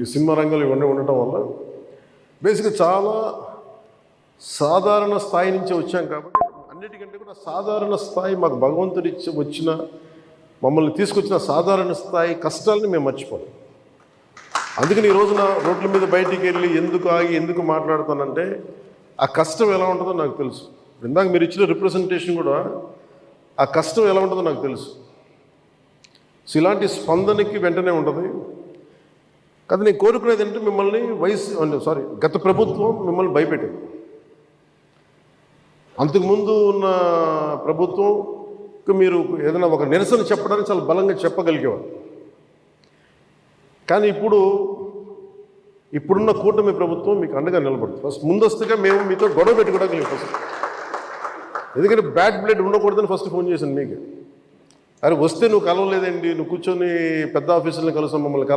ఈ సినిమా రంగంలో ఇవన్నీ ఉండటం వల్ల బేసిక్గా చాలా సాధారణ స్థాయి నుంచి వచ్చాం కాబట్టి అన్నిటికంటే కూడా సాధారణ స్థాయి మాకు భగవంతుడి వచ్చిన మమ్మల్ని తీసుకొచ్చిన సాధారణ స్థాయి కష్టాలని మేము మర్చిపోం. అందుకని ఈ రోజున రోడ్ల మీద బయటికి వెళ్ళి ఎందుకు ఆగి ఎందుకు మాట్లాడుతానంటే ఆ కష్టం ఎలా ఉంటుందో నాకు తెలుసు. ఇందాక మీరు ఇచ్చిన రిప్రజెంటేషన్ కూడా ఆ కష్టం ఎలా ఉంటుందో నాకు తెలుసు. సో ఇలాంటి స్పందనకి వెంటనే ఉంటుంది. కానీ నేను కోరుకునేది ఏంటంటే మిమ్మల్ని గత ప్రభుత్వం మిమ్మల్ని భయపెట్టింది. అంతకుముందు ఉన్న ప్రభుత్వంకి మీరు ఏదైనా ఒక నిరసన చెప్పడానికి చాలా బలంగా చెప్పగలిగేవారు. కానీ ఇప్పుడున్న కూటమి ప్రభుత్వం మీకు అండగా నిలబడుతుంది. ఫస్ట్ ముందస్తుగా మేము మీతో గొడవ పెట్టుకోవడానికి ఫస్ట్, ఎందుకంటే బ్యాడ్ బ్లడ్ ఉండకూడదని ఫస్ట్ ఫోన్ చేశాను మీకు. అరే వస్తే నువ్వు కలవలేదండి, నువ్వు కూర్చొని పెద్ద ఆఫీసులను కలుస్తాం, మమ్మల్ని